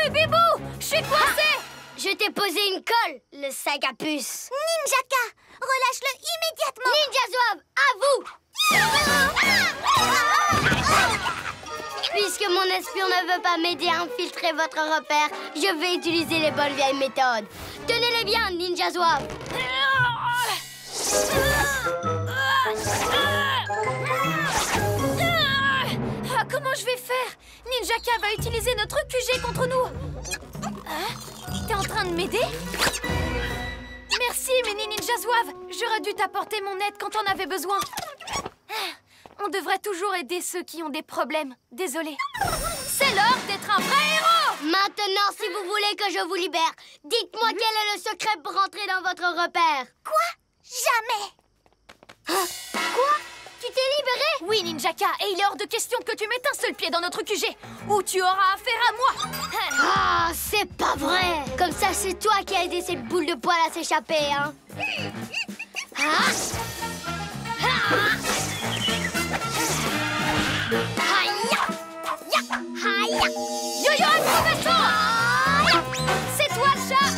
Bibou! Je suis coincé! Je t'ai posé une colle, le sac à puce. Ninjaka, relâche-le immédiatement. Ninja Zouave, à vous! Puisque mon espion ne veut pas m'aider à infiltrer votre repère, je vais utiliser les bonnes vieilles méthodes. Tenez-les bien, Ninja Zouave. Comment je vais faire? Ninjaka va utiliser notre QG contre nous. T'es en train de m'aider? Merci, Mini Ninja Zouave. J'aurais dû t'apporter mon aide quand on avait besoin. On devrait toujours aider ceux qui ont des problèmes. Désolée. C'est l'heure d'être un vrai héros! Maintenant, si vous voulez que je vous libère, dites-moi quel est le secret pour rentrer dans votre repère. Quoi? Jamais. Quoi? Tu t'es libéré? Oui, Ninjaka, et il est hors de question que tu mettes un seul pied dans notre QG, ou tu auras affaire à moi. Ah, c'est pas vrai. Comme ça, c'est toi qui as aidé cette boule de poil à s'échapper, hein? Yo-yo, activation! C'est toi le chat!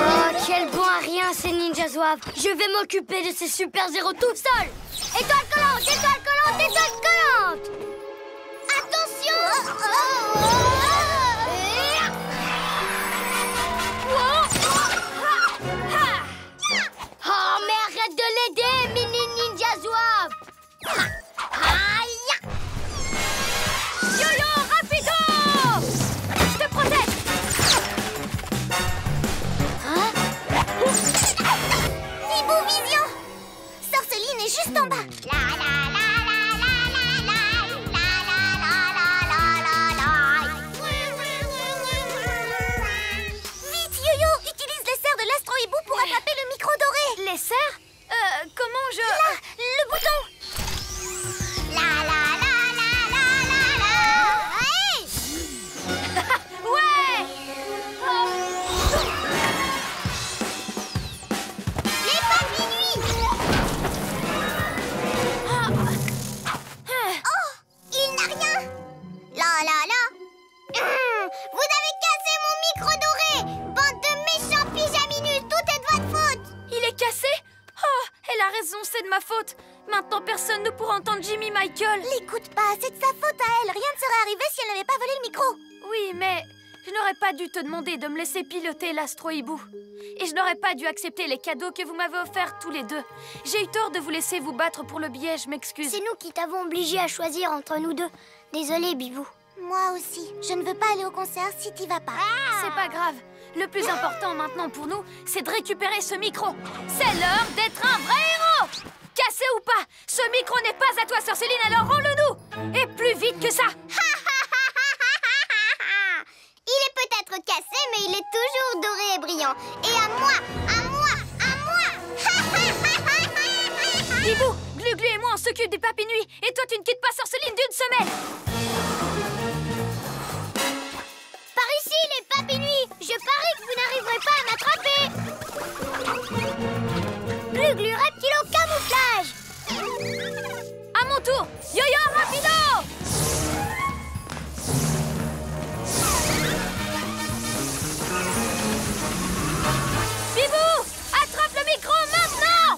Oh, quel bon à rien, c'est Ninja Zouave. Je vais m'occuper de ces super-héros tout seul. Étoile collante, étoile collante, étoile collante. Attention! Oh, mais arrête de l'aider, Mini Ninja Zouave. Yo-yo, rapido! Je te protège! Bibou Vision! Sorceline est juste en bas. Vite, Yo-Yo, utilise les serres de l'astro-hibou pour attraper le micro doré. Les serres? Comment je... Là, le bouton. Ouais! Les papilles. Oh, il n'a rien. Vous avez cassé mon micro doré. Bande de méchants pyjaminus, tout est de votre faute. Il est cassé? Oh, elle a raison, c'est de ma faute. Maintenant, personne ne pourra entendre Jimmy Michael. L'écoute pas, c'est de sa faute à elle. Rien ne serait arrivé si elle n'avait pas volé le micro. Oui, mais je n'aurais pas dû te demander de me laisser piloter l'astro-hibou. Et je n'aurais pas dû accepter les cadeaux que vous m'avez offerts tous les deux. J'ai eu tort de vous laisser vous battre pour le billet, je m'excuse. C'est nous qui t'avons obligé à choisir entre nous deux. Désolé, Bibou. Moi aussi. Je ne veux pas aller au concert si t'y vas pas. C'est pas grave. Le plus important maintenant pour nous, c'est de récupérer ce micro. C'est l'heure d'être un vrai héros! Cassé ou pas, ce micro n'est pas à toi, Sœur Céline, alors rends-le-nous! Et plus vite que ça! Il est peut-être cassé, mais il est toujours doré et brillant. Et à moi! Bibou, Glu-Glu et moi, on s'occupe des papis nuits. Et toi, tu ne quittes pas Sœur Céline d'une semaine. Par ici, les papis nuits. Je parie que vous n'arriverez pas à m'attraper. Glu-Glu, reptilo, camouflage. À mon tour, Yo-Yo, rapido! Bibou, attrape le micro maintenant!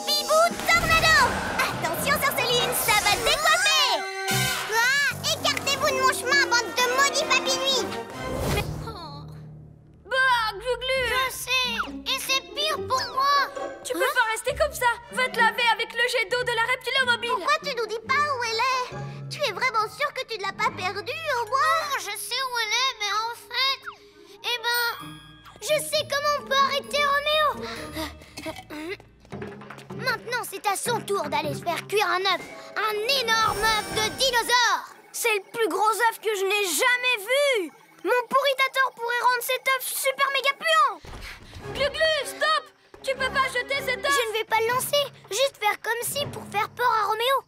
Bibou Tornado! Attention, Sœur Céline, ça va décoiffer! Ah, écartez-vous de mon chemin, bande de maudits papis nuits! Bah, Glu-Glu! Je sais, et c'est pire pour moi. Tu peux pas rester comme ça. Va te laver avec le jet d'eau de la reptilomobile. Pourquoi tu nous dis pas où elle est? Tu es vraiment sûre que tu ne l'as pas perdue, au moins? Je sais où elle est, mais en fait... Eh ben... Je sais comment on peut arrêter Roméo. Maintenant, c'est à son tour d'aller se faire cuire un œuf. Un énorme œuf de dinosaure. C'est le plus gros œuf que je n'ai jamais vu. Mon pourritateur pourrait rendre cet œuf super méga puant. Glu-Glu, stop! Tu peux pas jeter cet œuf. Je ne vais pas le lancer. Juste faire comme si pour faire peur à Roméo.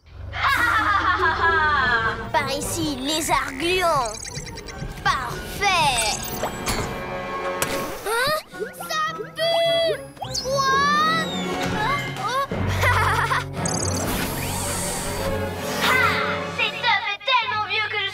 Par ici, lézard gluant. Parfait. Hein? Ça pue. Quoi? Cet œuf est tellement vieux que je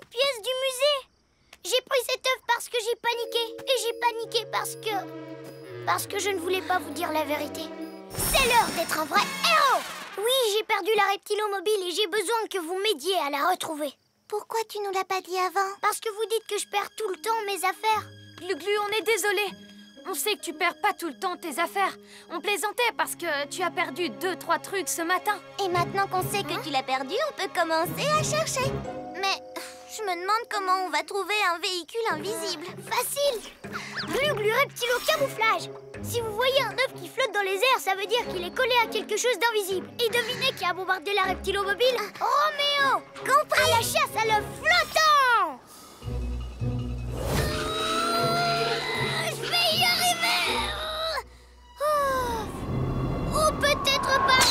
une pièce du musée. J'ai pris cette œuvre parce que j'ai paniqué. Et j'ai paniqué parce que je ne voulais pas vous dire la vérité. C'est l'heure d'être un vrai héros. Oui, j'ai perdu la reptilomobile et j'ai besoin que vous m'aidiez à la retrouver. Pourquoi tu nous l'as pas dit avant? Parce que vous dites que je perds tout le temps mes affaires. Glu-Glu, on est désolé. On sait que tu perds pas tout le temps tes affaires. On plaisantait parce que tu as perdu 2-3 trucs ce matin. Et maintenant qu'on sait que tu l'as perdu, on peut commencer à chercher. Mais je me demande comment on va trouver un véhicule invisible. Facile. Glu-Glu reptilo camouflage. Si vous voyez un œuf qui flotte dans les airs, ça veut dire qu'il est collé à quelque chose d'invisible. Et devinez qui a bombardé la reptilomobile? Roméo. Compris. À la chasse à l'œuf flottant. Je vais y arriver. Ou peut-être pas.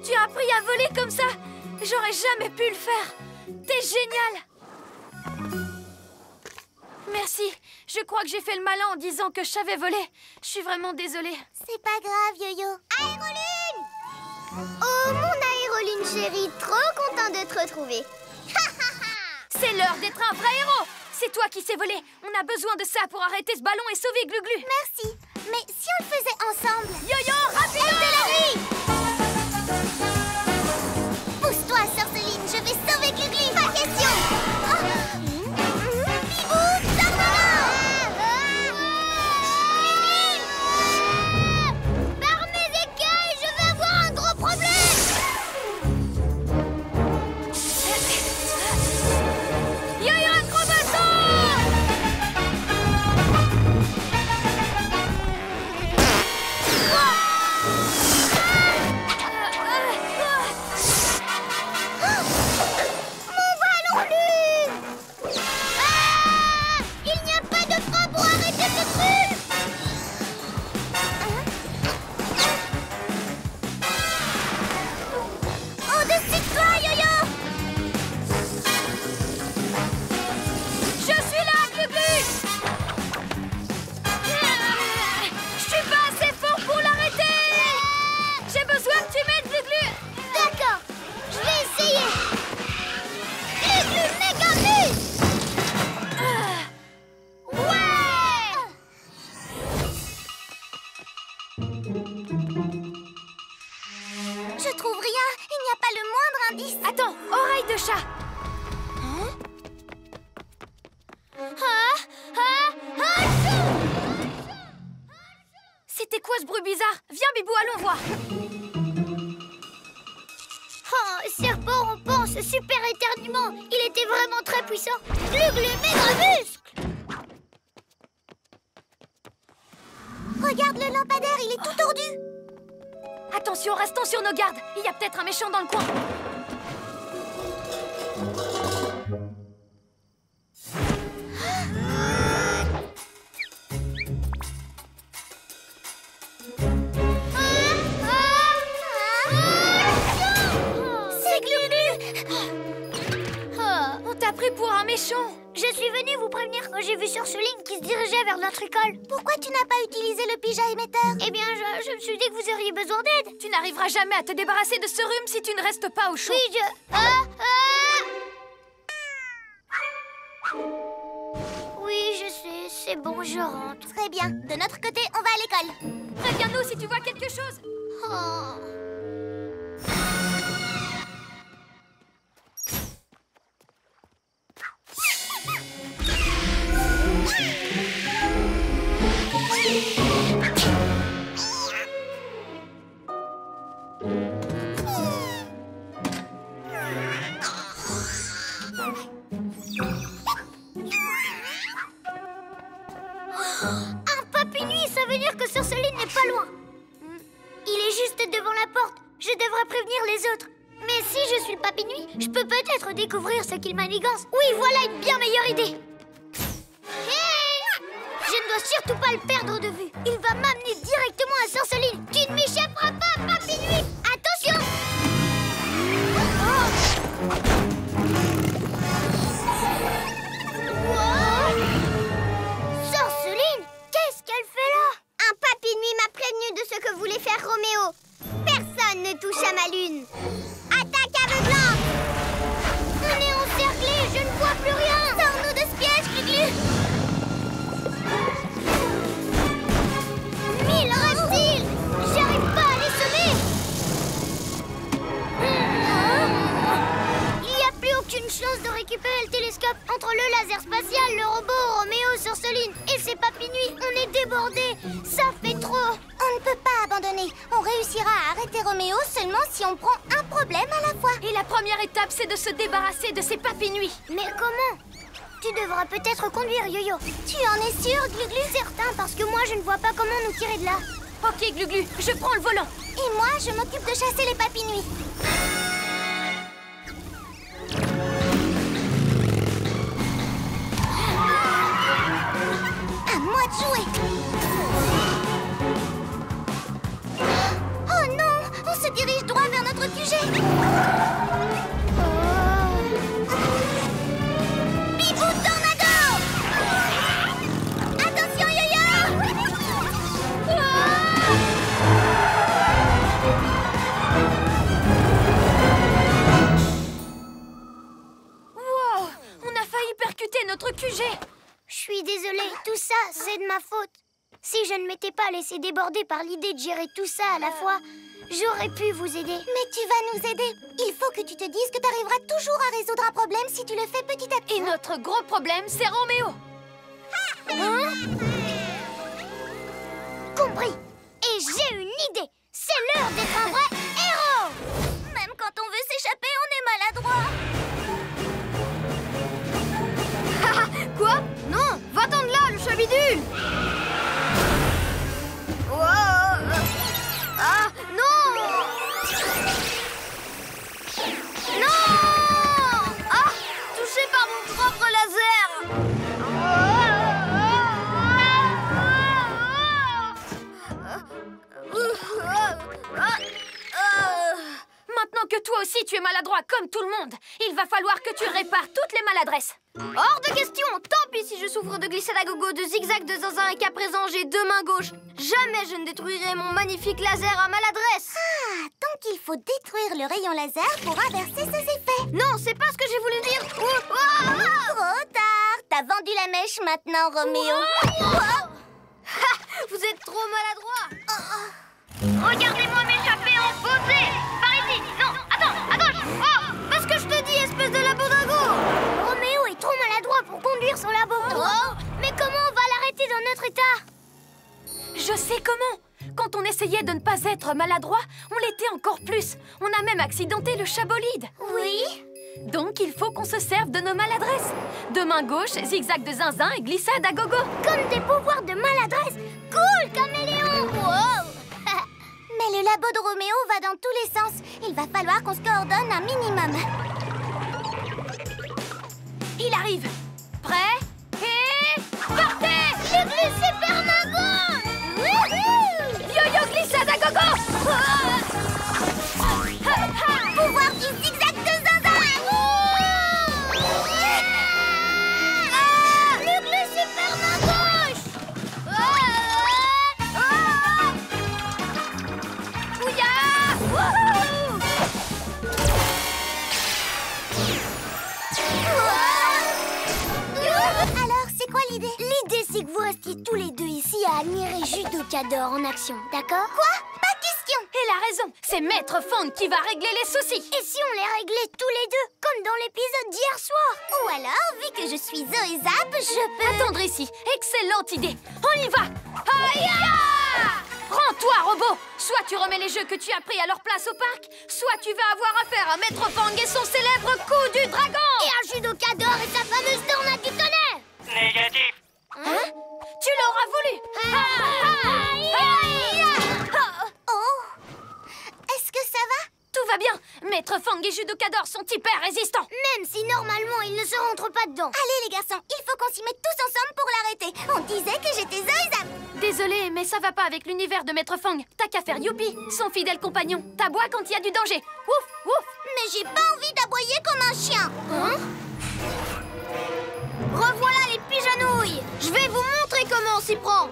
Tu as appris à voler comme ça? J'aurais jamais pu le faire. T'es génial. Merci. Je crois que j'ai fait le malin en disant que je savais voler. Je suis vraiment désolée. C'est pas grave, Yo-Yo. Aéroline! Oh, mon Aéroline chérie, trop content de te retrouver. C'est l'heure d'être un vrai héros. C'est toi qui sais voler. On a besoin de ça pour arrêter ce ballon et sauver Glu-Glu. Merci. Mais si on le faisait ensemble? Yo-Yo, rapido! Pousse-toi, Sœur Céline, je vais sauver Glu-Glu. Pas question. Bibou, Par mes écailles, je vais avoir un gros problème. Yo-Yo, acrobato! Il n'y a pas de frein pour arrêter ce truc. au-dessus de toi, Yo-Yo. Je suis là, Glu-Glu! Je suis pas assez fort pour l'arrêter! J'ai besoin que tu m'aides, Glu-Glu! D'accord, je vais essayer. Glu-Glu méga bus. Ouais. Je trouve rien. Il n'y a pas le moindre indice. Attends, oreille de chat! C'était quoi ce bruit bizarre? Viens, Bibou, allons voir! Oh, serpent rampant, ce super éternuement. Il était vraiment très puissant. Glu-Glu méga muscle. Regarde le lampadaire, il est tout tordu. Attention, restons sur nos gardes. Il y a peut-être un méchant dans le coin. C'est Glu-Glu. On t'a pris pour un méchant. Je suis venue vous prévenir quand j'ai vu Sœur Céline qui se dirigeait vers notre école. Pourquoi tu n'as pas utilisé le pyjama émetteur? Eh bien, je me suis dit que vous auriez besoin d'aide. Tu n'arriveras jamais à te débarrasser de ce rhume si tu ne restes pas au chaud. Oui, Oui, je sais, c'est bon, je rentre. Très bien. De notre côté, on va à l'école. Préviens-nous si tu vois quelque chose. Oh. Un papinuis, ça veut dire que Sœur Céline n'est pas loin. Il est juste devant la porte. Je devrais prévenir les autres. Mais si je suis le papinuis, je peux peut-être découvrir ce qu'il manigance. Oui, voilà une bien meilleure idée. Hey! Je ne dois surtout pas le perdre de vue. Il va m'amener directement à Sœur Céline. Tu ne m'échapperas pas, papinuis. Attention! le laser spatial, le robot, Roméo sur Céline et ses papinouilles. On est débordés. Ça fait trop. On ne peut pas abandonner. On réussira à arrêter Roméo seulement si on prend un problème à la fois. Et la première étape, c'est de se débarrasser de ces papinouilles. Mais comment? Tu devras peut-être conduire, Yo-Yo. Tu en es sûr, Glu-Glu? Certain, parce que moi, je ne vois pas comment nous tirer de là. Ok, Glu-Glu, je prends le volant. Et moi, je m'occupe de chasser les papinouilles. À moi de jouer. Oh non, on se dirige droit vers notre QG. Bibou Tornado! Attention, Yo-Yo! Wow, on a failli percuter notre QG. Je suis désolée, tout ça, c'est de ma faute. Si je ne m'étais pas laissé déborder par l'idée de gérer tout ça à la fois, j'aurais pu vous aider. Mais tu vas nous aider. Il faut que tu te dises que tu arriveras toujours à résoudre un problème si tu le fais petit à petit. Et notre gros problème, c'est Roméo. Compris. Et j'ai une idée. C'est l'heure d'être un vrai héros. Même quand on veut s'échapper, on est maladroit. Quoi? Non, va-t'en de là, le chat bidule. Ah, non! Non! Ah, touché par mon propre laser. Maintenant que toi aussi tu es maladroit comme tout le monde, il va falloir que tu répares toutes les maladresses. Hors de question! Tant pis si je souffre de glissade à gogo, de zigzag, de zinzin et qu'à présent j'ai deux mains gauches. Jamais je ne détruirai mon magnifique laser à maladresse. Ah, donc il faut détruire le rayon laser pour inverser ses effets. Non, c'est pas ce que j'ai voulu dire. Trop tard. T'as vendu la mèche maintenant, Roméo. Vous êtes trop maladroit. Regardez-moi m'échapper en beauté. Par ici. Non, attends, à gauche. Oh, Parce que je te dis, espèce de labo dingo. Roméo est trop maladroit pour conduire son labo. Mais comment on va l'arrêter dans notre état? Je sais comment. Quand on essayait de ne pas être maladroit, on l'était encore plus. On a même accidenté le chat bolide. Oui. Donc il faut qu'on se serve de nos maladresses. De main gauche, zigzag de zinzin et glissade à gogo. Comme des pouvoirs de maladresse. Cool, caméléon. Wow. Mais le labo de Roméo va dans tous les sens. Il va falloir qu'on se coordonne un minimum. Il arrive. Prêt? Et... partez! Le super mago. Yo-yo glissade à gogo. Pouvoir du zigzag de zinzin. Le super mago. Alors, c'est quoi l'idée? L'idée, c'est que vous restiez tous les deux ici à admirer Judocador en action, d'accord? Quoi? Pas question. Elle a raison. C'est Maître Fang qui va régler les soucis. Et si on les réglait tous les deux, comme dans l'épisode d'hier soir? Ou alors, vu que je suis Zoé Zap, je peux... Attendre ici. Excellente idée. On y va. Aïe! Rends-toi, robot. Soit tu remets les jeux que tu as pris à leur place au parc, soit tu vas avoir affaire à Maître Fang et son célèbre coup du dragon. Et à Judocador et sa fameuse tornade du tonnerre. Négatif. Hein? Tu l'auras voulu. Oh! Est-ce que ça va? Tout va bien. Maître Fang et Judocador sont hyper résistants. Même si normalement ils ne se rentrent pas dedans. Allez les garçons, il faut qu'on s'y mette tous ensemble pour l'arrêter. On disait que j'étais Zoé Zap. Désolée, mais ça va pas avec l'univers de Maître Fang. T'as qu'à faire Youpi, son fidèle compagnon. T'aboies quand il y a du danger. Ouf, ouf. Mais j'ai pas envie d'aboyer comme un chien. Hein? Revoilà les pigeonouilles. Je vais vous montrer comment on s'y prend.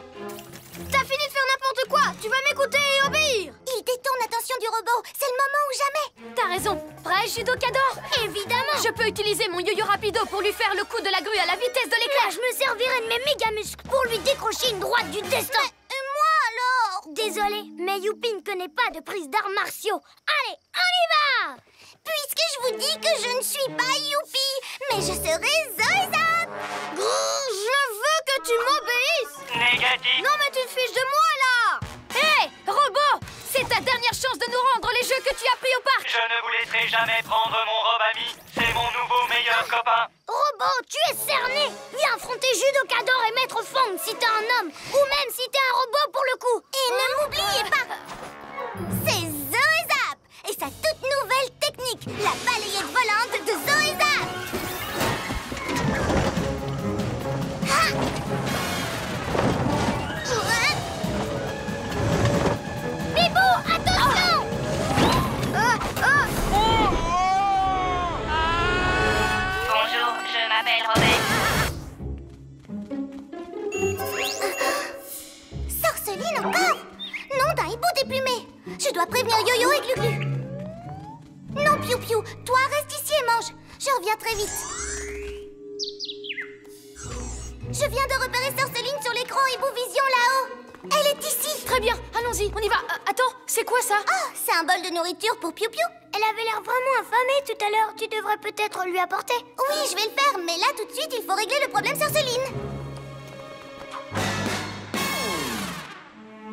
T'as fini de faire n'importe quoi. Tu vas m'écouter et obéir. Il détourne l'attention du robot. C'est le moment ou jamais. T'as raison. Prêt, Judocador? Évidemment. Je peux utiliser mon yo-yo rapido pour lui faire le coup de la grue à la vitesse de Là, l'éclair. je me servirai de mes méga muscles pour lui décrocher une droite du destin. Et moi alors? Désolée, mais Youpi ne connaît pas de prise d'arts martiaux. Allez, on y va! Puisque je vous dis que je ne suis pas Youpi, mais je serai Zoé Zap. Tu es cerné! Viens affronter Judokador et Maître Fong si t'es un homme, ou même si t'es un robot pour le coup! Et ne m'oubliez pas, c'est Zoezap et sa toute nouvelle technique, la balayette volante de Zoezap. Ah! Bibou, attention! Bonjour, je m'appelle Robert. Sorceline encore? Nom d'un hibou déplumé. Je dois prévenir Yo-Yo et Glu-Glu. Non, Piou-Piou, toi reste ici et mange. Je reviens très vite. Je viens de repérer Sorceline sur l'écran Hibou Vision là-haut. Elle est ici. Très bien, allons-y, on y va. Attends, c'est quoi ça? Oh, c'est un bol de nourriture pour Piou-Piou. Elle avait l'air vraiment affamée tout à l'heure. Tu devrais peut-être lui apporter. Oui, je vais le faire, mais là tout de suite, il faut régler le problème Sorceline.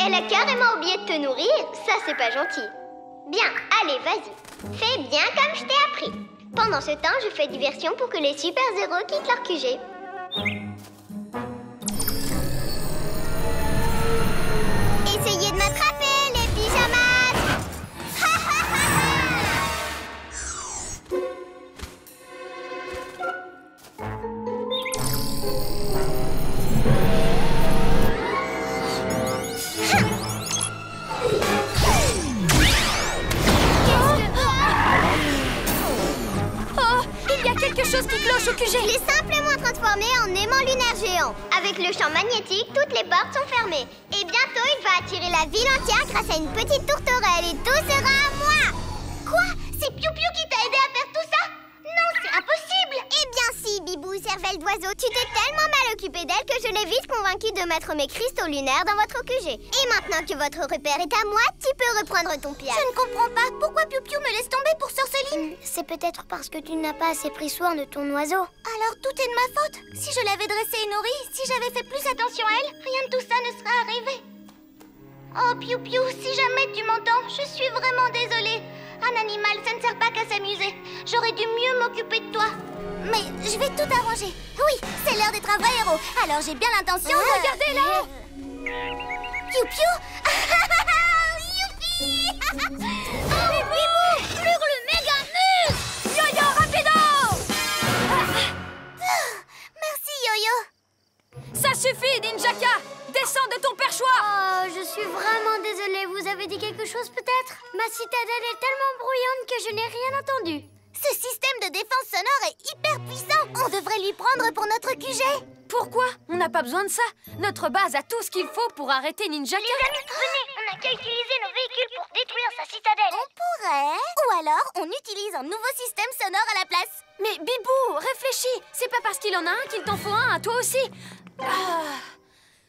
Elle a carrément oublié de te nourrir, ça c'est pas gentil. Bien, allez, vas-y. Fais bien comme je t'ai appris. Pendant ce temps, je fais diversion pour que les super-héros quittent leur QG. Essayez de m'attraper, les pyjamas. Ha ha ha ha. Oh, il y a quelque chose qui cloche au QG. Je l'ai simplement transformé en aimant lunaire géant. Avec le champ magnétique, toutes les portes sont fermées. Et bientôt, il va attirer la ville entière grâce à une petite tourterelle et tout sera à moi. Quoi? C'est Piou-Piou qui t'a aidé à faire tout ça? Non, c'est impossible. Eh bien si, Bibou, cervelle d'oiseau, tu t'es tellement mal occupé d'elle que je l'ai vite convaincue de mettre mes cristaux lunaires dans votre QG. Et maintenant que votre repère est à moi, tu peux reprendre ton piège. Je ne comprends pas. Pourquoi Piou-Piou me laisse tomber pour Sorceline? C'est peut-être parce que tu n'as pas assez pris soin de ton oiseau. Alors tout est de ma faute. Si je l'avais dressée et nourrie, si j'avais fait plus attention à elle, rien de tout ça ne serait arrivé. Oh Piou-Piou, si jamais tu m'entends, je suis vraiment désolée. Un animal, ça ne sert pas qu'à s'amuser. J'aurais dû mieux m'occuper de toi. Mais je vais tout arranger. Oui, c'est l'heure d'être un vrai héros. Alors j'ai bien l'intention de... Regardez là! Piou-Piou. Youpi. Bibou, hurle méga mus! Yo-yo, rapido! Merci Yo-Yo. Ça suffit, Ninjaka! Descends de ton perchoir! Oh, je suis vraiment désolée. Vous avez dit quelque chose peut-être? Ma citadelle est tellement bruyante que je n'ai rien entendu. Ce système de défense sonore est hyper puissant. On devrait lui prendre pour notre QG. Pourquoi? On n'a pas besoin de ça. Notre base a tout ce qu'il faut pour arrêter Ninjaka. Venez, on n'a qu'à utiliser nos véhicules pour détruire sa citadelle. On pourrait. Ou alors, on utilise un nouveau système sonore à la place. Mais Bibou, réfléchis. C'est pas parce qu'il en a un qu'il t'en faut un à toi aussi.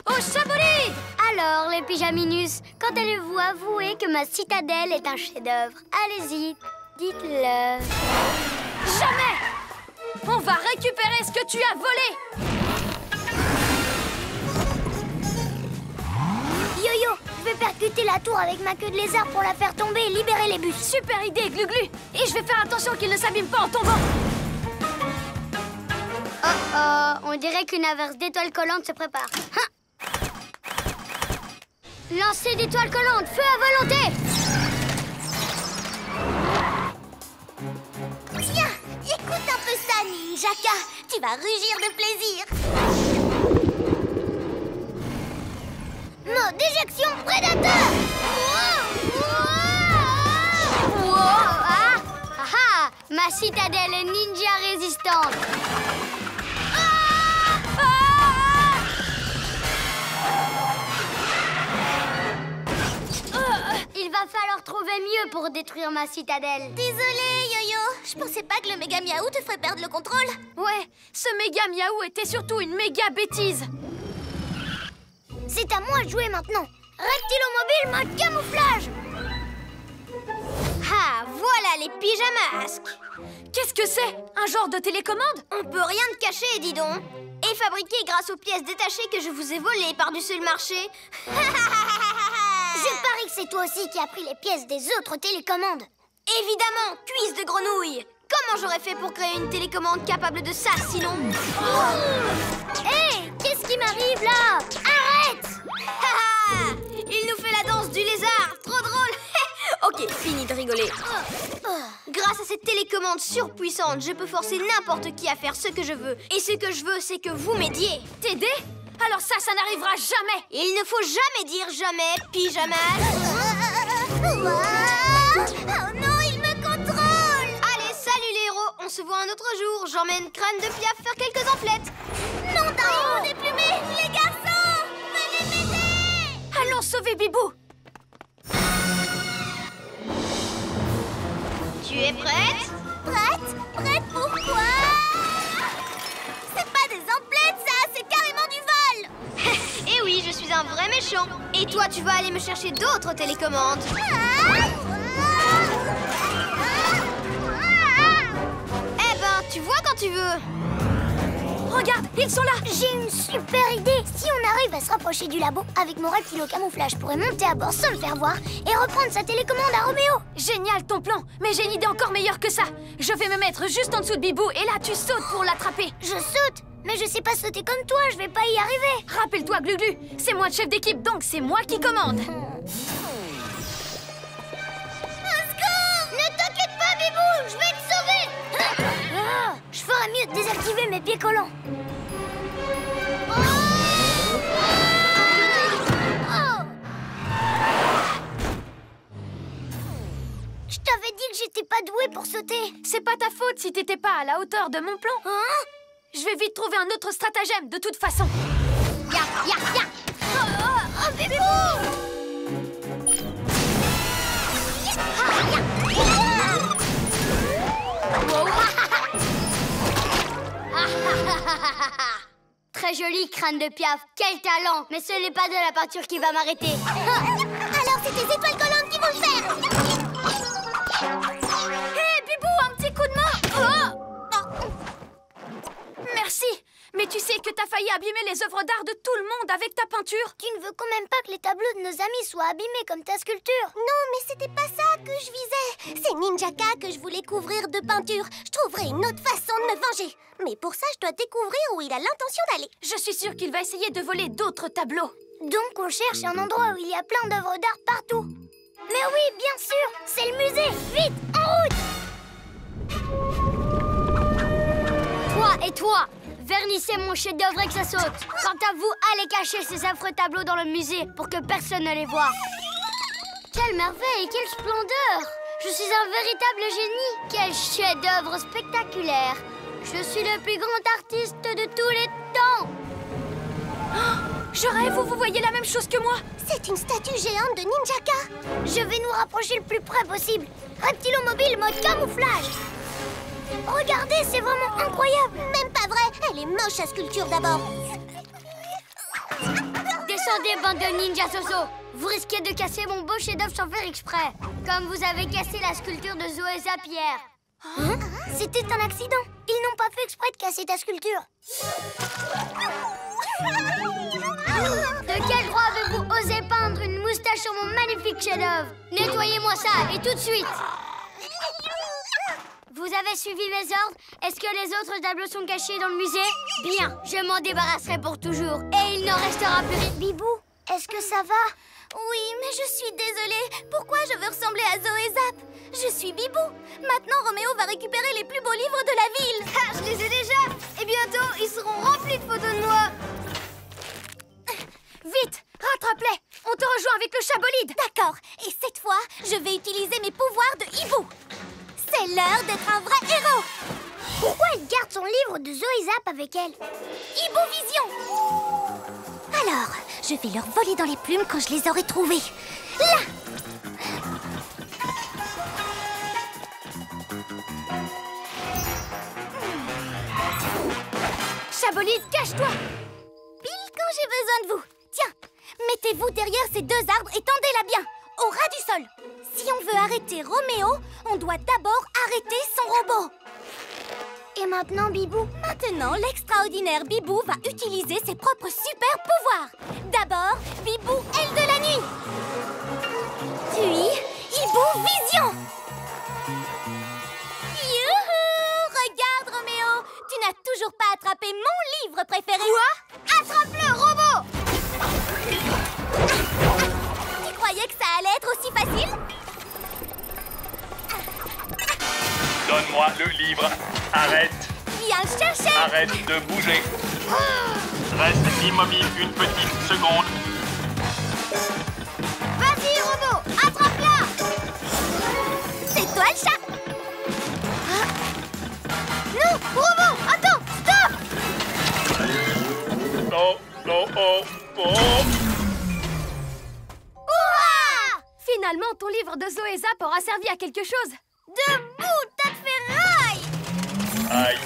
Oh, Chaboli! Alors, les pyjaminus, quand allez-vous avouer que ma citadelle est un chef-d'œuvre? Allez-y, dites-le. Jamais! On va récupérer ce que tu as volé! Yo-Yo, je vais percuter la tour avec ma queue de lézard pour la faire tomber et libérer les bus. Super idée, Glu-Glu! Et je vais faire attention qu'il ne s'abîme pas en tombant! On dirait qu'une averse d'étoiles collantes se prépare. Hein? Lancer d'étoiles collantes, feu à volonté! Tiens, écoute un peu ça, Ninjaka. Tu vas rugir de plaisir. Mode d'éjection prédateur! Wow! Ah! Ah! Ma citadelle est ninja résistante! Il va falloir trouver mieux pour détruire ma citadelle. Désolée, Yo-Yo. Je pensais pas que le méga miaou te ferait perdre le contrôle. Ouais, ce méga miaou était surtout une méga bêtise. C'est à moi de jouer maintenant. Reptilomobile mode camouflage. Ah, voilà les pyjamasques. Qu'est-ce que c'est? Un genre de télécommande? On peut rien te cacher, dis donc. Et fabriqué grâce aux pièces détachées que je vous ai volées par-dessus le marché. Je parie que c'est toi aussi qui as pris les pièces des autres télécommandes. Évidemment, cuisse de grenouille. Comment j'aurais fait pour créer une télécommande capable de ça, sinon... Hé, qu'est-ce qui m'arrive, là? Arrête! Haha! Il nous fait la danse du lézard. Trop drôle. Ok, fini de rigoler. Grâce à cette télécommande surpuissante, je peux forcer n'importe qui à faire ce que je veux. Et ce que je veux, c'est que vous m'aidiez. T'aider? Alors ça n'arrivera jamais. Il ne faut jamais dire jamais, pyjamas. Oh non, il me contrôle! Allez, salut les héros. On se voit un autre jour. J'emmène Crâne de Piaf faire quelques emplettes. Non, Doraemon déplumé! Les garçons! Venez m'aider! Allons sauver Bibou. Tu es prête? Prête? Prête pour quoi? C'est pas des emplettes, ça! C'est carrément du vol! Eh oui, je suis un vrai méchant. Et toi, tu vas aller me chercher d'autres télécommandes. Eh ben, tu vois quand tu veux. Regarde, ils sont là. J'ai une super idée. Si on arrive à se rapprocher du labo, avec mon reptile au camouflage, je pourrais monter à bord sans me faire voir et reprendre sa télécommande à Roméo. Génial ton plan. Mais j'ai une idée encore meilleure que ça. Je vais me mettre juste en dessous de Bibou et là tu sautes pour l'attraper. Je saute, mais je sais pas sauter comme toi, je vais pas y arriver. Rappelle-toi Gluglu, c'est moi le chef d'équipe donc c'est moi qui commande. Ne t'inquiète pas, Bibou, je vais te sauver. Je ferais mieux de désactiver mes pieds collants. Je t'avais dit que j'étais pas douée pour sauter. C'est pas ta faute si t'étais pas à la hauteur de mon plan. Hein? Je vais vite trouver un autre stratagème de toute façon. Ya, ya, ya. Oh, Bibou! Très joli, Crâne de Piaf. Quel talent! Mais ce n'est pas de la peinture qui va m'arrêter. Alors c'est tes étoiles collantes qui vont le faire! Hé, Bibou, un petit coup de main. Merci. Mais tu sais que t'as failli abîmer les œuvres d'art de tout le monde avec ta peinture. Tu ne veux quand même pas que les tableaux de nos amis soient abîmés comme ta sculpture. Non, mais c'était pas ça que je visais. C'est Ninjaka que je voulais couvrir de peinture. Je trouverai une autre façon de me venger. Mais pour ça, je dois découvrir où il a l'intention d'aller. Je suis sûre qu'il va essayer de voler d'autres tableaux. Donc on cherche un endroit où il y a plein d'œuvres d'art partout. Mais oui, bien sûr, c'est le musée. Vite, en route! Toi et toi, vernissez mon chef-d'œuvre et que ça saute. Quant à vous, allez cacher ces affreux tableaux dans le musée pour que personne ne les voie. Quelle merveille, quelle splendeur! Je suis un véritable génie. Quel chef-d'œuvre spectaculaire. Je suis le plus grand artiste de tous les temps. Je rêve, vous voyez la même chose que moi. C'est une statue géante de Ninjaka. Je vais nous rapprocher le plus près possible. Reptilomobile mode camouflage. Regardez, c'est vraiment incroyable. Même pas vrai, elle est moche, sa sculpture d'abord. Descendez, bande de ninjas Soso. Vous risquez de casser mon beau chef-d'œuvre sans faire exprès. Comme vous avez cassé la sculpture de Zoé Zapière. Hein? C'était un accident. Ils n'ont pas fait exprès de casser ta sculpture. De quel droit avez-vous osé peindre une moustache sur mon magnifique chef-d'œuvre? Nettoyez-moi ça, et tout de suite. Vous avez suivi mes ordres? Est-ce que les autres tableaux sont cachés dans le musée? Bien, je m'en débarrasserai pour toujours. Et il n'en restera plus rien. Bibou, est-ce que ça va? Oui, mais je suis désolée. Pourquoi je veux ressembler à Zoé Zap? Je suis Bibou. Maintenant, Roméo va récupérer les plus beaux livres de la ville. Ah, je les ai déjà. Et bientôt, ils seront remplis de photos de moi. Vite, rattrape-les. On te rejoint avec le chabolide. D'accord. Et cette fois, je vais utiliser mes pouvoirs de hibou. C'est l'heure d'être un vrai héros. Pourquoi elle garde son livre de Zoé Zap avec elle? Hibou Vision. Alors, je vais leur voler dans les plumes quand je les aurai trouvés. Là! Chabolide, cache-toi. Pile quand j'ai besoin de vous. Tiens, mettez-vous derrière ces deux arbres et tendez-la bien, au ras du sol. Si on veut arrêter Roméo, on doit d'abord arrêter son robot. Et maintenant, Bibou? Maintenant, l'extraordinaire Bibou va utiliser ses propres super pouvoirs. D'abord, Bibou, aile de la nuit. Puis, Hibou Vision. Youhou! c'est mon livre préféré. Quoi? Attrape-le, robot! Tu croyais que ça allait être aussi facile? Donne-moi le livre. Arrête. Viens le chercher. Arrête de bouger. Reste immobile une petite seconde. Vas-y, robot! Attrape-la! C'est toi le chat. Non, robot! Attends! Stop! Oh, oh, oh, oh. Ouah! Finalement, ton livre de Zoé Zap aura servi à quelque chose. Debout, tas de ferraille! Aïe.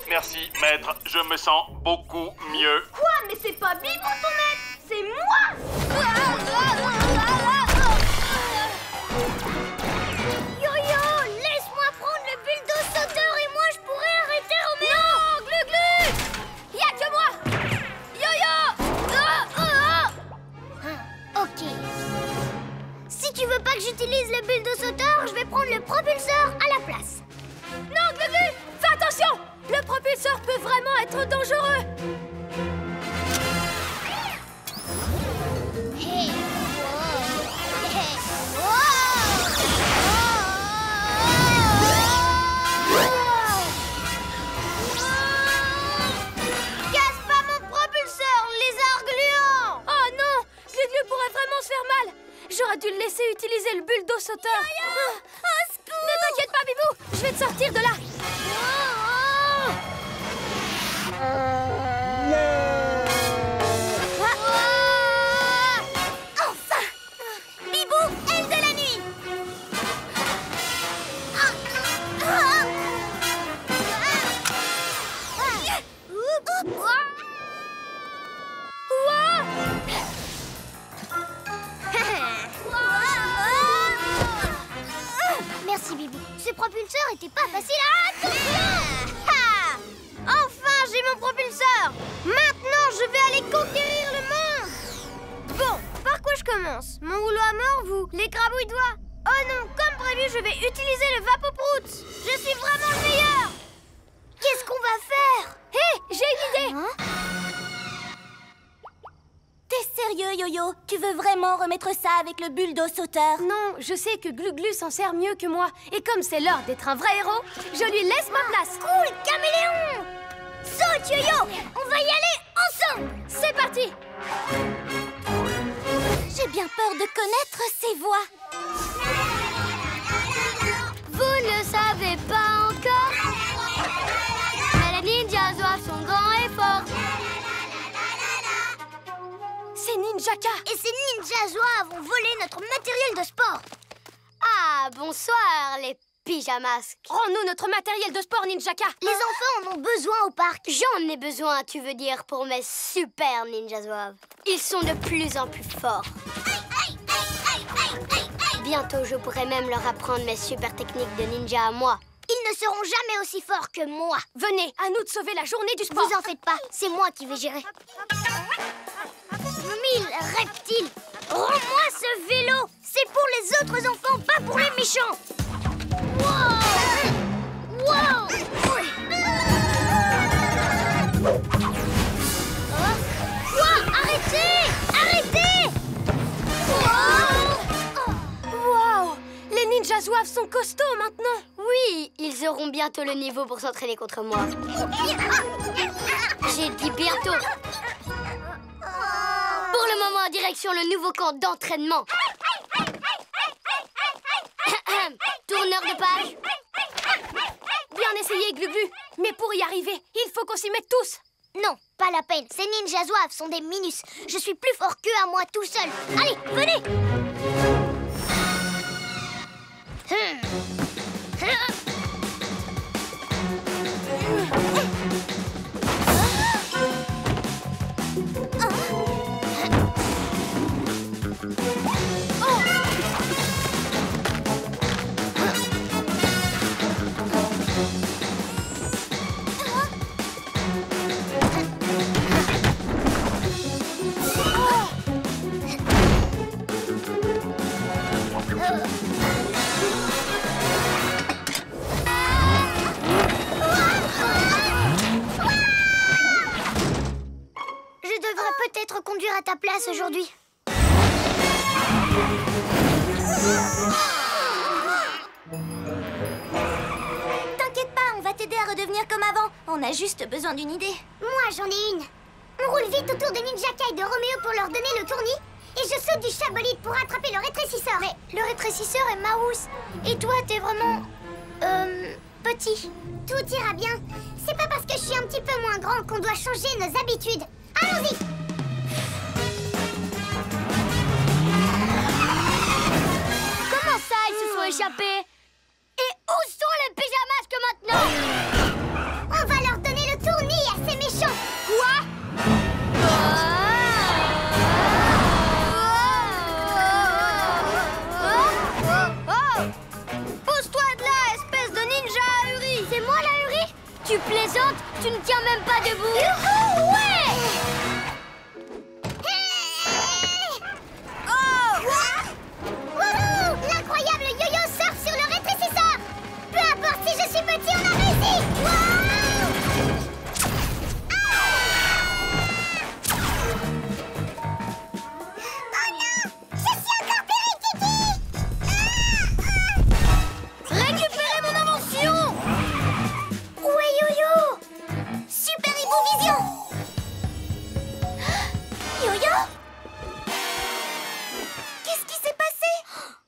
Merci, maître. Je me sens beaucoup mieux. Quoi? Mais c'est pas Bibou ton maître! C'est moi! Yo-yo! Laisse-moi prendre le bulldozer sauteur et moi je pourrais arrêter Roméo! Non, Glu-Glu! Y'a que moi! Yo-yo! Ok. Si tu veux pas que j'utilise le bulldozer sauteur, je vais prendre le propulseur à la place. Non, Glu-Glu! Fais attention! Le propulseur peut vraiment être dangereux! Hey. Casse pas mon propulseur, lézard gluant! Oh non! Glu-Glu pourrait vraiment se faire mal! J'aurais dû le laisser utiliser le bulldozer sauteur! Ne t'inquiète pas, Bibou! Je vais te sortir de là! Enfin! Bibou, aile de la nuit. Merci Bibou. Ce propulseur était pas facile à... Ha! Enfin, j'ai mon propulseur. Maintenant, je vais aller conquérir le monde. Bon, par quoi je commence? Mon rouleau à mort, vous? Les crabouilles doigts? Oh non, comme prévu, je vais utiliser le Vapoprout. Je suis vraiment le meilleur. Qu'est-ce qu'on va faire? Hé! J'ai une idée! T'es sérieux, Yo-Yo? Tu veux vraiment remettre ça avec le bulldozer sauteur? Non, je sais que Glu-Glu s'en sert mieux que moi. Et comme c'est l'heure d'être un vrai héros, je lui laisse ma place. Cool, caméléon. Saute, Yo-Yo. On va y aller ensemble. C'est parti! J'ai bien peur de connaître ces voix. Vous ne savez pas encore, mais les ninjas zouaves sont grands et forts. C'est Ninjaka! Et ces ninjas zouaves ont volé notre matériel de sport. Ah, bonsoir les pyjamasques. Rends-nous notre matériel de sport, Ninjaka! Les enfants en ont besoin au parc. J'en ai besoin, tu veux dire, pour mes super ninjas zouaves. Ils sont de plus en plus forts. Bientôt, je pourrai même leur apprendre mes super techniques de ninja à moi. Ils ne seront jamais aussi forts que moi. Venez, à nous de sauver la journée du sport! Vous en faites pas, c'est moi qui vais gérer. 1000 reptiles, rends-moi ce vélo. C'est pour les autres enfants, pas pour les méchants. Wow! Wow! Quoi? Arrêtez! Arrêtez! Waouh! Les ninjas zouaves sont costauds maintenant! Oui, ils auront bientôt le niveau pour s'entraîner contre moi. J'ai dit bientôt. Pour le moment, direction le nouveau camp d'entraînement. Tourneur de page. Bien essayé, Glu-Glu! Mais pour y arriver, il faut qu'on s'y mette tous! Non, pas la peine. Ces ninjas zouaves sont des minus. Je suis plus fort qu'eux à moi tout seul. Allez, venez! peut-être conduire à ta place aujourd'hui. T'inquiète pas, on va t'aider à redevenir comme avant. On a juste besoin d'une idée. Moi, j'en ai une. On roule vite autour des Ninja Kai de Roméo pour leur donner le tournis. Et je saute du chabolide pour attraper le rétrécisseur. Mais le rétrécisseur est Maous. Et toi, t'es vraiment... petit. Tout ira bien. C'est pas parce que je suis un petit peu moins grand qu'on doit changer nos habitudes. Allons-y. Comment ça, ils se sont échappés? Et où sont les pyjamasques maintenant? On va leur donner le tournis à ces méchants. Quoi? Pousse-toi de là, espèce de ninja ahuri. C'est moi l'ahuri? Tu plaisantes? Tu ne tiens même pas debout. Youhou, ouais! Oh! Wouhou! L'incroyable yo-yo surfe sur le rétrécisseur. Peu importe si je suis petit, on a réussi. Wow! Oh non! Je suis encore périkiki! Récupérez mon invention! Ouais, yo-yo! Super Hibovision! Yo-yo? Qu'est-ce qui s'est passé?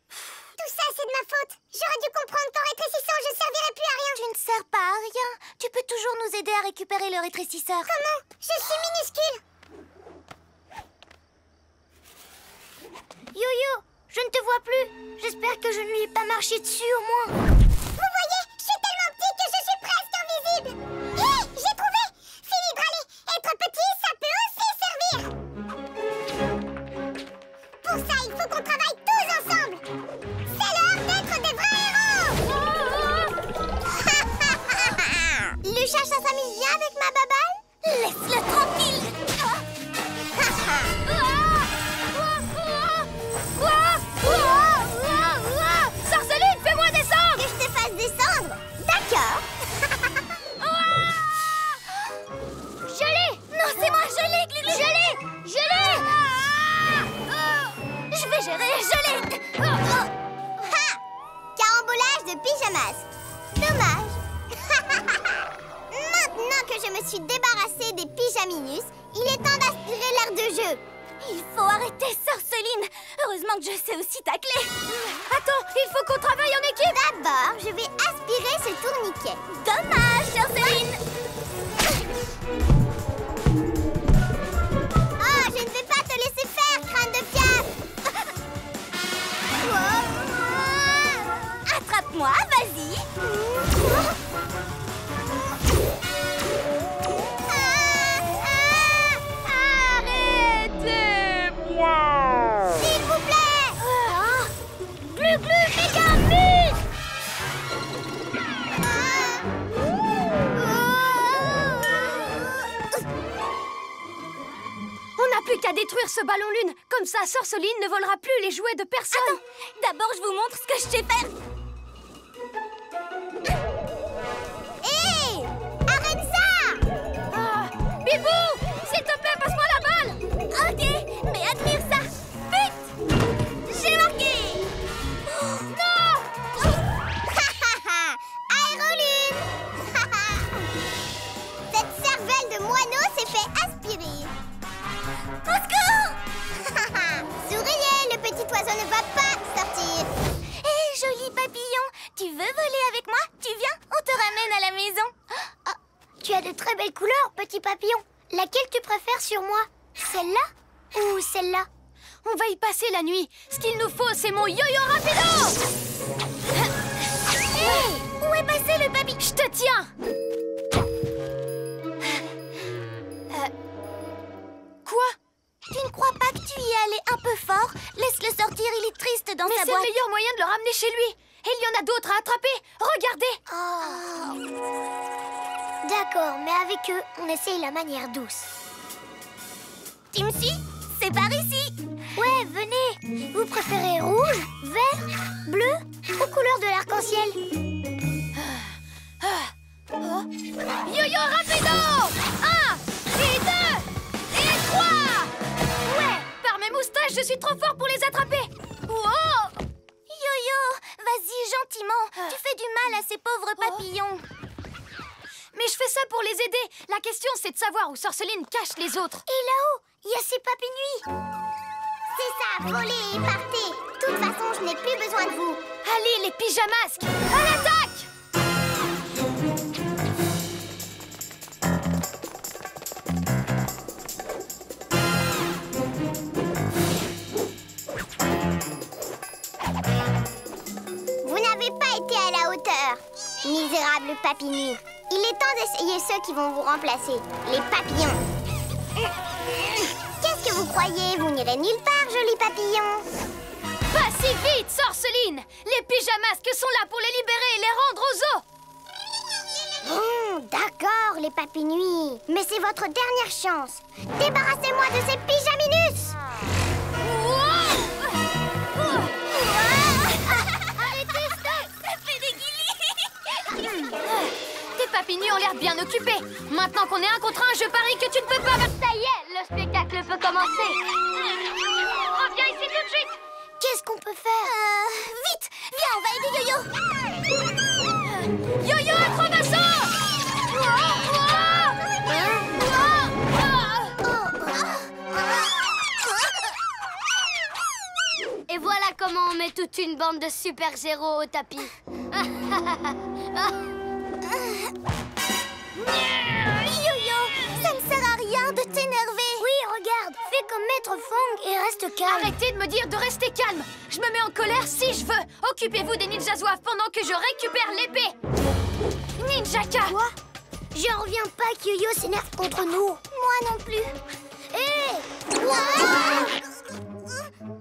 Tout ça, c'est de ma faute. J'aurais dû comprendre qu'en rétrécissant, je servirais plus à rien. Tu ne sers pas à rien. Tu peux toujours nous aider à récupérer le rétrécisseur. Comment? Je suis minuscule. Yo-yo, je ne te vois plus. J'espère que je ne lui ai pas marché dessus au moins. Vous voyez, je suis tellement petit que je suis presque invisible. Hé, j'ai trouvé! Fini de râler. Être petit, ça peut aussi servir. Pour ça, il faut qu'on travaille tous ensemble. C'est l'heure d'être des vrais héros. Lucha, ça s'amuse bien avec ma baballe? Laisse-le tranquille. Sorceline, fais-moi descendre. Que je te fasse descendre? D'accord. Je l'ai. Non, c'est moi, je l'ai, Glu-Glu. Je l'ai. Je l'ai. Je vais gérer, je l'ai. Ha! Carambolage de pyjamasque. Dommage. Maintenant que je me suis débarrassée des pyjaminus, il est temps d'aspirer l'air de jeu. Il faut arrêter, Sorceline. Heureusement que je sais aussi tacler. Attends, il faut qu'on travaille en équipe. D'abord, je vais aspirer ce tourniquet. Dommage, Sorceline. Oh, je ne vais pas te laisser faire, crâne de fiable. Attrape-moi, vas-y. Arrêtez-moi! S'il vous plaît. Glu-glu, méga vite. On n'a plus qu'à détruire ce ballon lune. Comme ça, Sorceline ne volera plus les jouets de personne. Attends, d'abord je vous montre ce que je sais faire. Hé! Arrête ça! Bibou, s'il te plaît, passe-moi la balle. Ok, mais admire ça. Vite! J'ai marqué. Non! Aérolune! Cette cervelle de moineau s'est fait aspirer. Au secours! Souriez, le petit oiseau ne va pas sortir. Hé, joli papillon, tu veux voler avec moi? Tu viens? On te ramène à la maison. Ah, tu as de très belles couleurs, petit papillon. Laquelle tu préfères sur moi? Celle-là ou celle-là? On va y passer la nuit. Ce qu'il nous faut, c'est mon yo-yo rapido. Hé, où est passé le papillon? Je te tiens. Quoi? Tu ne crois pas que tu y es allé un peu fort? Laisse-le sortir, il est triste dans Mais sa c'est boîte. le meilleur moyen de le ramener chez lui. Et il y en a d'autres à attraper. Regardez. D'accord, mais avec eux, on essaye la manière douce. Tu me suis? C'est par ici. Ouais, venez. Vous préférez rouge, vert, bleu ou couleur de l'arc-en-ciel? Yo-yo rapido. 1 et 2 et 3. je suis trop fort pour les attraper. Wow! Yo-Yo, vas-y, gentiment. Tu fais du mal à ces pauvres papillons. Mais je fais ça pour les aider. La question, c'est de savoir où Sorceline cache les autres. Et là-haut, il y a ces papinuits. C'est ça, volez et partez. De toute façon, je n'ai plus besoin de vous. Allez, les pyjamasques, à l'attaque! Vous n'avez pas été à la hauteur, misérable papinui. Il est temps d'essayer ceux qui vont vous remplacer, les papillons. Qu'est-ce que vous croyez? Vous n'irez nulle part, joli papillon. Pas si vite, Sorceline! Les pyjamasques sont là pour les libérer et les rendre aux eaux! D'accord, les papinuis. Mais c'est votre dernière chance. Débarrassez-moi de ces pyjaminus. Arrêtez, stop! Ça fait des guilis. Tes papinus ont l'air bien occupés. Maintenant qu'on est un contre un, je parie que tu ne peux pas... Ça y est, le spectacle peut commencer. Reviens ici tout de suite! Qu'est-ce qu'on peut faire? Vite, viens, on va aider Yo-Yo. Yo-Yo, acrobasso! Et voilà comment on met toute une bande de super-héros au tapis. Yo-Yo, ça ne sert à rien de t'énerver. Oui, regarde, fais comme Maître Fang et reste calme. Arrêtez de me dire de rester calme. Je me mets en colère si je veux. Occupez-vous des ninjas zouaves pendant que je récupère l'épée. Ninjaka! Quoi? Je reviens pas que Yo-Yo s'énerve contre nous. Moi non plus. Hé!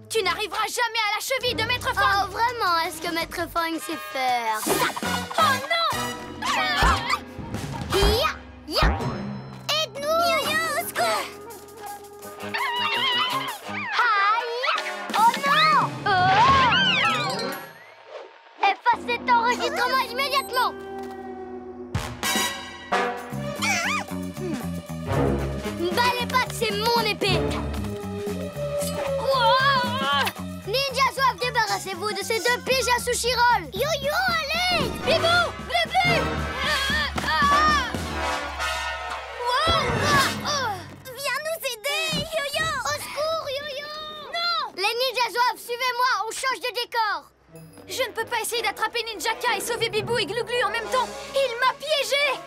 Tu n'arriveras jamais à la cheville de Maître Fang. Oh, vraiment, est-ce que Maître Fang sait faire? Oh non! Ya! Ya! Aide-nous. Yo-Yo, au secours. Aïe! Oh non! Efface cet enregistrement immédiatement! M'ballez pas que c'est mon épée! Ninja Zouave, débarrassez-vous de ces deux piges à sushi roll! Yo-Yo, allez! Bibou! Glu-glu! Viens nous aider, Yo-Yo. Au secours, Yo-Yo! Non! Les Ninja Zouaves, suivez-moi, on change de décor! Je ne peux pas essayer d'attraper Ninjaka et sauver Bibou et Glu-Glu en même temps. Il m'a piégé!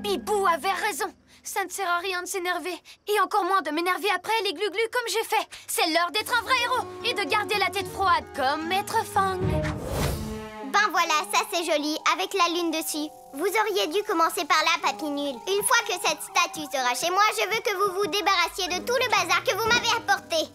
Bibou avait raison. Ça ne sert à rien de s'énerver. Et encore moins de m'énerver après les Glu-Glu comme j'ai fait. C'est l'heure d'être un vrai héros et de garder la tête froide comme Maître Fang. Ben voilà, ça c'est joli, avec la lune dessus. Vous auriez dû commencer par là, papy nul. Une fois que cette statue sera chez moi, je veux que vous vous débarrassiez de tout le bazar que vous m'avez apporté.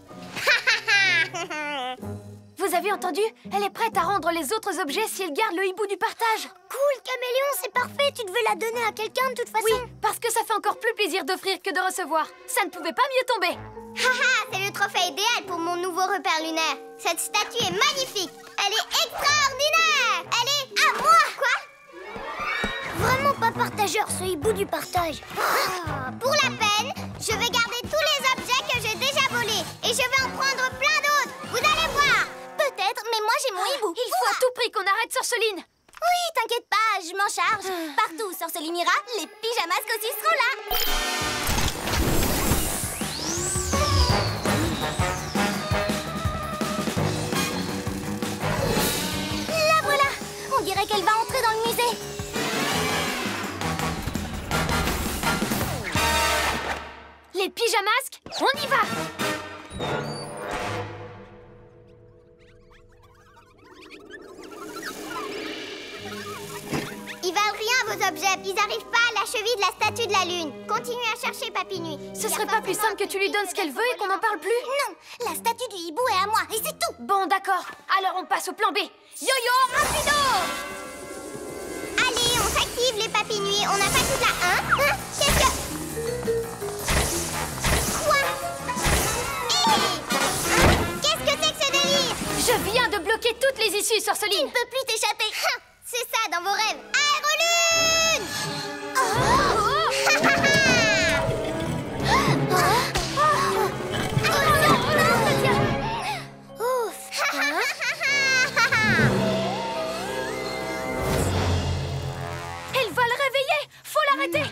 Vous avez entendu? Elle est prête à rendre les autres objets si elle garde le hibou du partage. Cool, Caméléon, c'est parfait, tu devais la donner à quelqu'un de toute façon. Oui, parce que ça fait encore plus plaisir d'offrir que de recevoir. Ça ne pouvait pas mieux tomber. Haha, c'est le trophée idéal pour mon nouveau repère lunaire. Cette statue est magnifique. Elle est extraordinaire. Elle est à moi. Quoi? Vraiment pas partageur, ce hibou du partage. Pour la peine, je vais garder tous les objets que j'ai déjà volés. Et je vais en prendre plein d'autres. Vous allez voir. Peut-être, mais moi j'ai mon hibou. Il faut à tout prix qu'on arrête Sorceline. Oui, t'inquiète pas, je m'en charge. Partout où Sorceline ira, les pyjamasques aussi seront là. La voilà. On dirait qu'elle va entrer dans le musée. Les pyjamasques, on y va. Ils valent rien, vos objets. Ils n'arrivent pas à la cheville de la statue de la lune. Continuez à chercher, Papy Nuit. Ce serait pas plus simple que tu lui donnes ce qu'elle veut et qu'on n'en parle plus? Non, la statue du hibou est à moi et c'est tout. Bon, d'accord. Alors on passe au plan B. Yo-yo, rapido! Allez, on s'active, les Papy Nuit. On n'a pas toute la... Hein? Qu'est-ce que... Quoi? dessus, Sorceline. Tu ne peux plus t'échapper. C'est ça dans vos rêves. Aérolune! Ouf! Elle va le réveiller. Faut l'arrêter.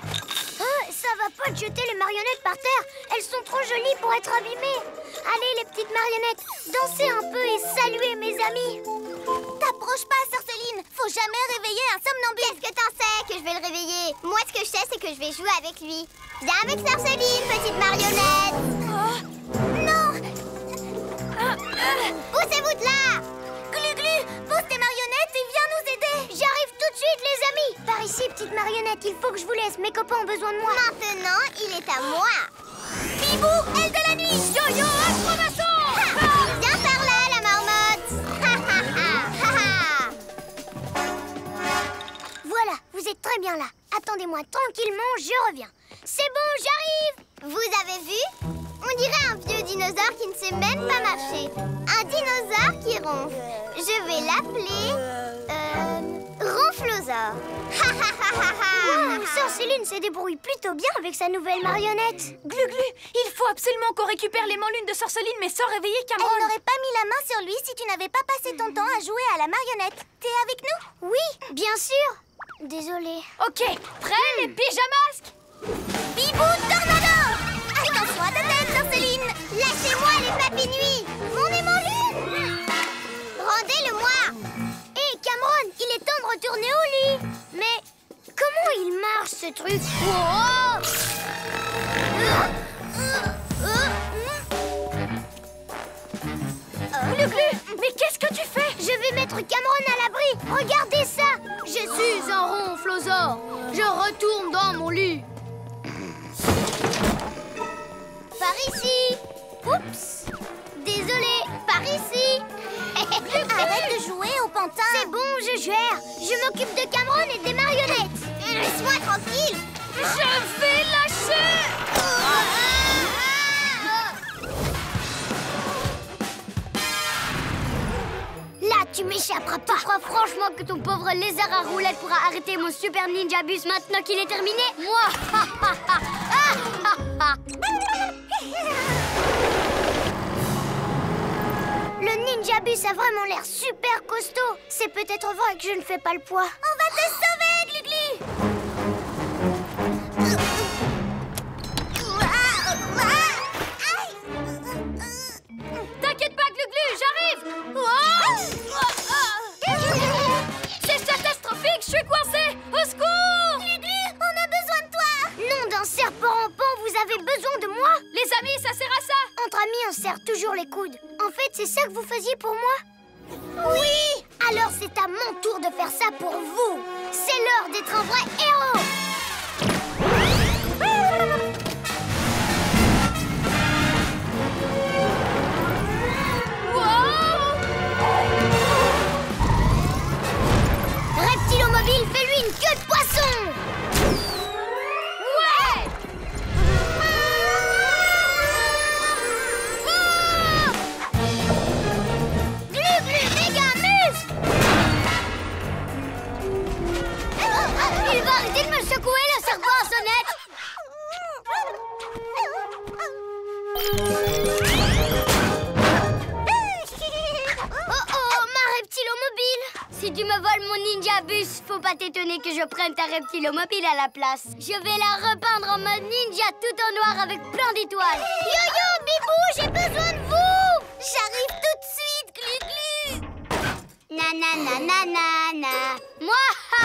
Ça va pas de jeter les marionnettes par terre. Elles sont trop jolies pour être abîmées. Allez, les petites marionnettes, dansez un peu et saluez mes amis. T'approches pas, Sorceline. Faut jamais réveiller un somnambule. Qu'est-ce que t'en sais que je vais le réveiller? Moi, ce que je sais, c'est que je vais jouer avec lui. Viens avec Sorceline, petite marionnette. Non. Poussez-vous de là! Glu-Glu, pose tes marionnettes et viens nous aider. J'arrive tout de suite, les amis. Par ici, petite marionnette, il faut que je vous laisse. Mes copains ont besoin de moi. Maintenant, il est à moi. Bibou, aile de la nuit. Yo-yo, acrobation. Viens par là, la marmotte. Voilà, vous êtes très bien là. Attendez-moi tranquillement, je reviens. C'est bon, j'arrive. Vous avez vu? On dirait un vieux dinosaure qui ne sait même pas marcher. Un dinosaure qui ronfle. Je vais l'appeler... Ronflosaure. Sorceline se débrouille plutôt bien avec sa nouvelle marionnette. Glu-Glu, il faut absolument qu'on récupère les manlunes de Sorceline, mais sans réveiller Cameron. Elle n'aurait pas mis la main sur lui si tu n'avais pas passé ton temps à jouer à la marionnette. T'es avec nous? Oui, bien sûr. Désolée. Ok, prêt les pyjamasques? Bibou, tornado! Attention à ta tête, Sorceline! Lâchez-moi les papinouilles. Mon émolune. Rendez-le-moi. Hé, Cameron, il est temps de retourner au lit. Mais comment il marche, ce truc? Glu-Glu, mais qu'est-ce que tu fais? Je vais mettre Cameron à l'abri. Regardez ça. Je suis un ronflosaure. Je retourne dans mon lit. Par ici. Oups. Désolée, par ici. Arrête de jouer au pantin! C'est bon, je gère. Je m'occupe de Cameron et des marionnettes. Laisse-moi tranquille. Je vais lâcher. Là, tu m'échapperas pas. Tu crois franchement que ton pauvre lézard à roulettes pourra arrêter mon super ninja bus maintenant qu'il est terminé? Moi. Le ninja bus a vraiment l'air super costaud. C'est peut-être vrai que je ne fais pas le poids. On va te sauver, Glu-Glu! T'inquiète pas, Glu-Glu, j'arrive. C'est catastrophique, je suis coincée. Au secours. Glu-Glu, on a besoin de toi! Nom d'un serpent rampant, vous avez besoin de moi? Les amis, ça sert à ça. Entre amis, on serre toujours les coudes. En fait, c'est ça que vous faisiez pour moi? Oui! Alors c'est à mon tour de faire ça pour vous. C'est l'heure d'être un vrai héros. Reptilomobile, fais-lui une queue de poisson! Ouais. Glu-Glu, méga muscle! Il va arrêter de me secouer, le serpent à sonnette! Oh, ma reptilomobile! Si tu me voles mon ninja bus, faut pas t'étonner que je prenne ta reptilomobile à la place. Je vais la repeindre en mode ninja tout en noir avec plein d'étoiles. Yo-yo, Bibou, j'ai besoin de vous! J'arrive tout de suite, Glu-Glu! Na na na na na na. Moi, ha